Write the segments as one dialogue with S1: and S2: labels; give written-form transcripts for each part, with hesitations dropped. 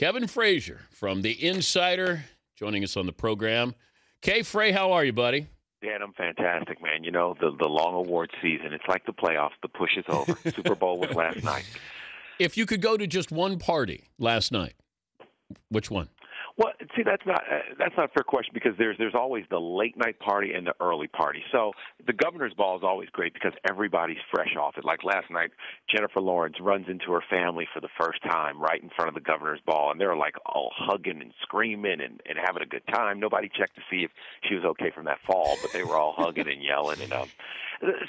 S1: Kevin Frazier from The Insider joining us on the program. Frey, how are you, buddy?
S2: Dan, I'm fantastic, man. You know, the long award season, it's like the playoffs. The push is over. Super Bowl was last night.
S1: If you could go to just one party last night, which one?
S2: Well, see, that's not a fair question because there's always the late night party and the early party. So the governor's ball is always great because everybody's fresh off it. Like last night, Jennifer Lawrence runs into her family for the first time right in front of the governor's ball, and they're like all hugging and screaming and having a good time. Nobody checked to see if she was okay from that fall, but they were all hugging and yelling. And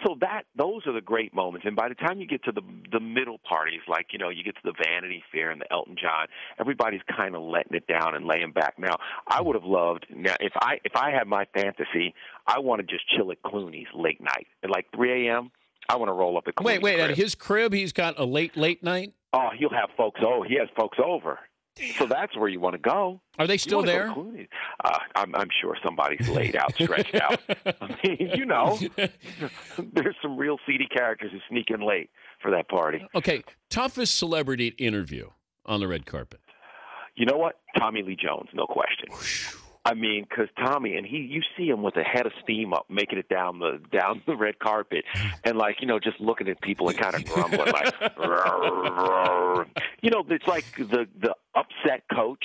S2: so those are the great moments. And by the time you get to the middle parties, like, you know, you get to the Vanity Fair and the Elton John, everybody's kind of letting it down and laying back. Now, I would have loved, now, if I had my fantasy, I want to just chill at Clooney's late night. At like 3 a.m., I want to roll up at Clooney's
S1: Wait,
S2: crib.
S1: at his crib, he's got a late night?
S2: Oh, he has folks over. Damn. So that's where you want to go.
S1: Are they still there?
S2: I'm sure somebody's laid out, stretched out. I mean, you know, there's some real seedy characters who sneak in late for that party.
S1: Okay, toughest celebrity to interview on the red carpet?
S2: You know what? Tommy Lee Jones, no question. I mean, because Tommy, and you see him with a head of steam up, making it down the red carpet, and like, you know, just looking at people and kind of grumbling like, you know, it's like the upset coach.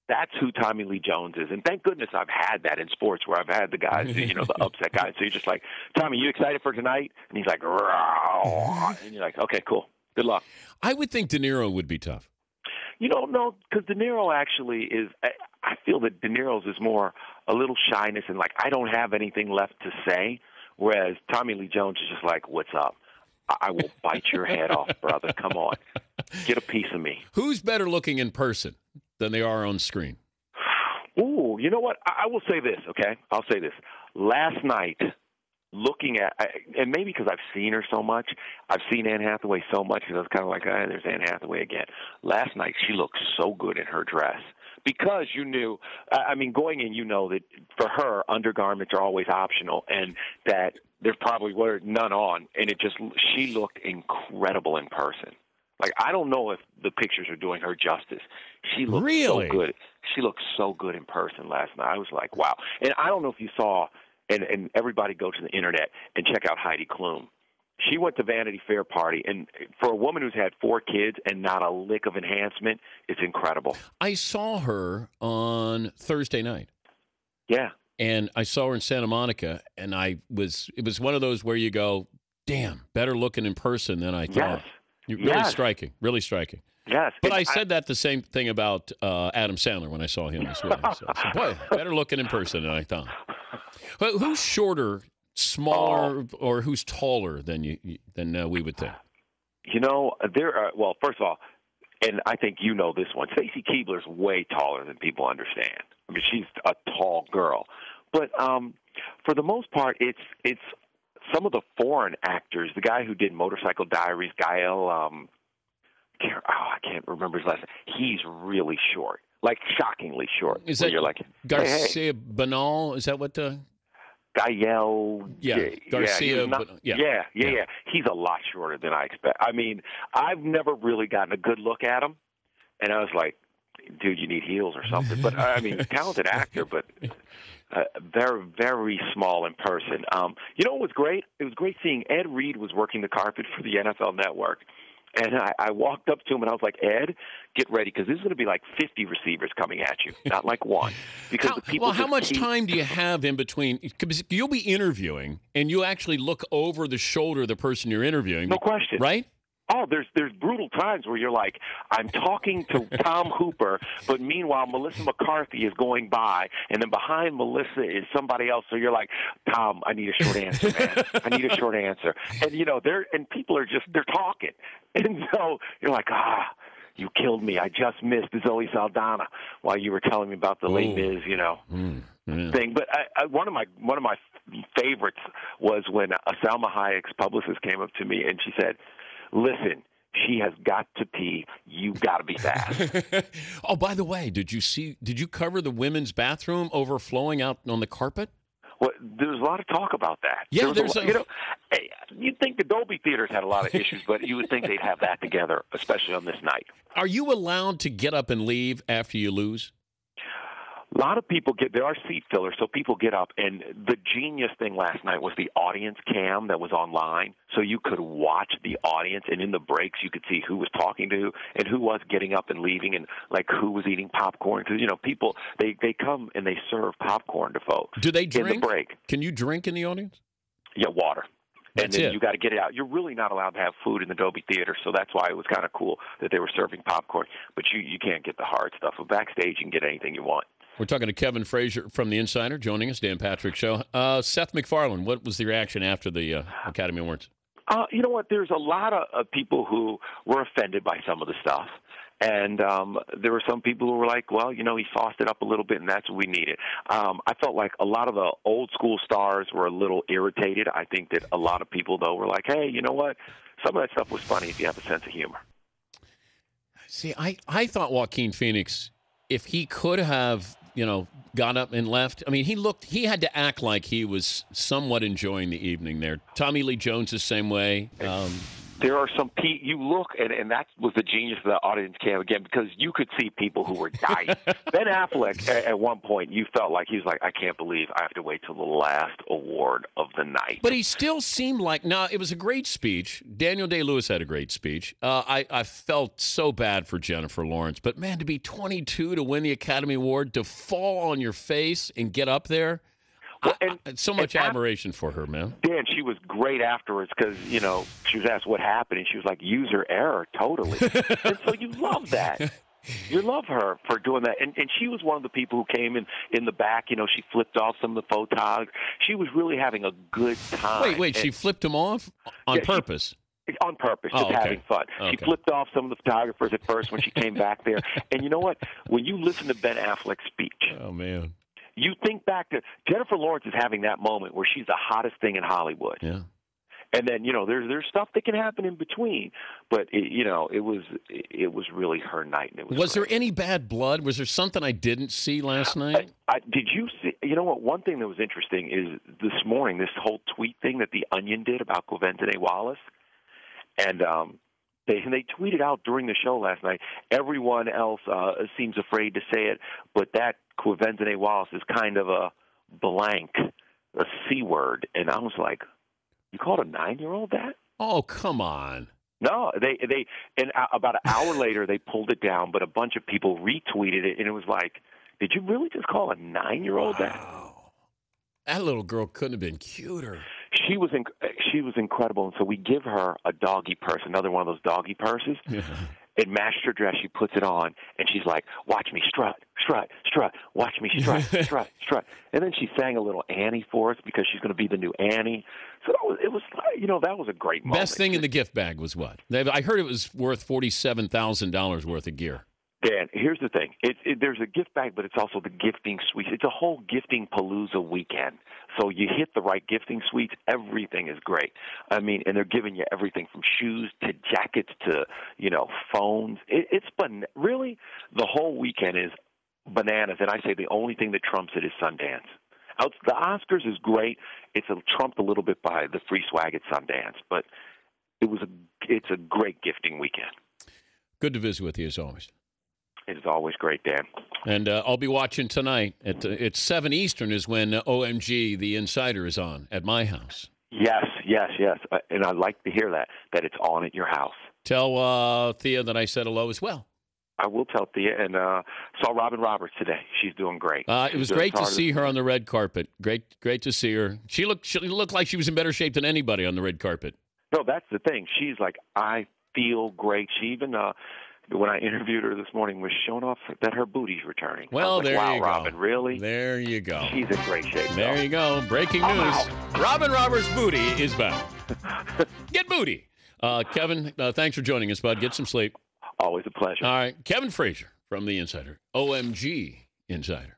S2: That's who Tommy Lee Jones is, and thank goodness I've had that in sports where I've had the guys, you know, the upset guys. So you're just like, Tommy, you excited for tonight? And he's like, and you're like, okay, cool, good luck.
S1: I would think De Niro would be tough.
S2: You don't know, because De Niro actually is. I feel that De Niro's is more a little shyness and like, I don't have anything left to say, whereas Tommy Lee Jones is just like, what's up? I will bite your head off, brother. Come on, get a piece of me.
S1: Who's better looking in person than they are on screen?
S2: Ooh, you know what? I will say this, okay? I'll say this. Last night, looking at, and maybe because I've seen her so much, I've seen Anne Hathaway so much, and I was kind of like, there's Anne Hathaway again. Last night, she looked so good in her dress. Because you knew, I mean, going in, you know that for her, undergarments are always optional, and that there probably were none on, and she looked incredible in person. Like, I don't know if the pictures are doing her justice. She looked so good. She looked so good in person last night. I was like, wow. And I don't know if you saw, and everybody go to the internet and check out Heidi Klum. She went to Vanity Fair party, and for a woman who's had 4 kids and not a lick of enhancement, it's incredible.
S1: I saw her on Thursday night.
S2: Yeah.
S1: And I saw her in Santa Monica, and it was one of those where you go, damn, better looking in person than I thought.
S2: Yes.
S1: Really striking, really striking.
S2: Yes.
S1: But I said that the same thing about Adam Sandler when I saw him this week. So I said, boy, better looking in person than I thought. But who's shorter, smaller, or who's taller than we would think?
S2: You know, well, first of all, and I think you know this one, Stacey Keebler's way taller than people understand. I mean, she's a tall girl. But for the most part, it's some of the foreign actors. The guy who did Motorcycle Diaries, Gael, I can't remember his last name. He's really short, like shockingly short.
S1: Is that
S2: you're like,
S1: Garcia Bernal? Is that what the...
S2: Gael,
S1: Garcia.
S2: Yeah. He's a lot shorter than I expect. I mean, I've never really gotten a good look at him, and I was like, dude, you need heels or something. But I mean, talented actor, but very, very small in person. You know what was great? It was great seeing Ed Reed was working the carpet for the NFL Network. And I walked up to him and I was like, Ed, get ready because this is going to be like 50 receivers coming at you, not like one. Because
S1: how much time do you have in between? Because you'll be interviewing and you actually look over the shoulder of the person you're interviewing.
S2: No question.
S1: Right?
S2: Oh, there's brutal times where you're like, I'm talking to Tom Hooper, but meanwhile Melissa McCarthy is going by, and then behind Melissa is somebody else. So you're like, Tom, I need a short answer, man. I need a short answer. And you know, people are they're talking, and so you're like, you killed me. I just missed Zoe Saldana while you were telling me about the late Miz, thing. But one of my favorites was when Salma Hayek's publicist came up to me and she said, listen, she has got to pee. You got to be fast.
S1: Oh, by the way, did you cover the women's bathroom overflowing out on the carpet?
S2: Well, there's a lot of talk about that.
S1: Yeah,
S2: you'd think the Dolby Theaters had a lot of issues, but you would think they'd have that together, especially on this night.
S1: Are you allowed to get up and leave after you lose?
S2: A lot of people there are seat fillers, so people get up. And the genius thing last night was the audience cam that was online, so you could watch the audience, and in the breaks you could see who was talking to who and who was getting up and leaving, and like who was eating popcorn. Because people they come and they serve popcorn to folks.
S1: Do they drink?
S2: In the break?
S1: Can you drink in the audience?
S2: Yeah, water.
S1: That's
S2: and then
S1: it.
S2: You got to get it out. You're really not allowed to have food in the Dolby Theater, so that's why it was kind of cool that they were serving popcorn. But you can't get the hard stuff. But backstage, you can get anything you want.
S1: We're talking to Kevin Frazier from The Insider, joining us, Dan Patrick Show. Seth MacFarlane, what was the reaction after the Academy Awards?
S2: You know what? There's a lot of people who were offended by some of the stuff. And there were some people who were like, well, he sauced it up a little bit, and that's what we needed. I felt like a lot of the old-school stars were a little irritated. I think that a lot of people, though, were like, hey, you know what? Some of that stuff was funny if you have a sense of humor.
S1: See, I thought Joaquin Phoenix, if he could have, got up and left, I mean, he had to act like he was somewhat enjoying the evening there. Tommy Lee Jones the same way.
S2: There are some you look, and that was the genius of the audience cam again, because you could see people who were dying. Ben Affleck, at one point, you felt like he was like, I can't believe I have to wait till the last award of the night.
S1: But he still seemed like, it was a great speech. Daniel Day-Lewis had a great speech. I felt so bad for Jennifer Lawrence. But, man, to be 22 to win the Academy Award, to fall on your face and get up there, so much admiration for her, man.
S2: Dan, she was great afterwards because, she was asked what happened, and she was like, user error, totally. And so you love that. You love her for doing that. And she was one of the people who came in the back. She flipped off some of the photogs. She was really having a good time.
S1: Wait, she flipped them off on purpose?
S2: On purpose, just having fun.
S1: Okay.
S2: She flipped off some of the photographers at first when she came back there. And you know what? When you listen to Ben Affleck's speech.
S1: Oh, man.
S2: You think back to Jennifer Lawrence is having that moment where she's the hottest thing in Hollywood.
S1: Yeah.
S2: And then, there's stuff that can happen in between. But, it was really her night. And
S1: was there any bad blood? Was there something I didn't see last night?
S2: Did you see? You know what? One thing that was interesting is this morning, this whole tweet thing that The Onion did about Quaventine Wallace. And they tweeted out during the show last night, everyone else seems afraid to say it, but that Quaventine Wallace is kind of a blank, a C word. And I was like, you called a 9-year-old that?
S1: Oh, come on.
S2: No, and about an hour later, they pulled it down, but a bunch of people retweeted it, and it was like, did you really just call a 9-year-old that?
S1: That little girl couldn't have been cuter.
S2: She was incredible, and so we give her a doggy purse, another one of those doggy purses.
S1: Yeah.
S2: In matched her dress, she puts it on, and she's like, watch me strut, strut, strut, watch me strut, strut, strut. And then she sang a little Annie for us because she's going to be the new Annie. So that was a great moment.
S1: Best thing in the gift bag was what? I heard it was worth $47,000 worth of gear.
S2: Dan, here's the thing. There's a gift bag, but it's also the gifting suite. It's a whole gifting palooza weekend. So you hit the right gifting suites, everything is great. I mean, and they're giving you everything from shoes to jackets to, phones. It's fun. Really, the whole weekend is bananas. And I say the only thing that trumps it is Sundance. The Oscars is great. It's trumped a little bit by the free swag at Sundance, but it's a great gifting weekend.
S1: Good to visit with you as always.
S2: It is always great, Dan.
S1: And I'll be watching tonight. It's 7 Eastern is when OMG, The Insider, is on at my house.
S2: Yes. And I'd like to hear that it's on at your house.
S1: Tell Thea that I said hello as well.
S2: I will tell Thea, and saw Robin Roberts today. She's doing great.
S1: It was great to see her on the red carpet. Great to see her. She looked like she was in better shape than anybody on the red carpet.
S2: No, that's the thing. She's like, I feel great. She even when I interviewed her this morning, was showing off that her booty's returning.
S1: Well,
S2: like,
S1: there
S2: wow,
S1: you go.
S2: Robin, really?
S1: There you go.
S2: She's in great shape.
S1: There you go. Breaking news. Robin Roberts' booty is back. Get booty. Kevin, thanks for joining us, bud. Get some sleep.
S2: Always a pleasure.
S1: All right. Kevin Frazier from The Insider. OMG Insider.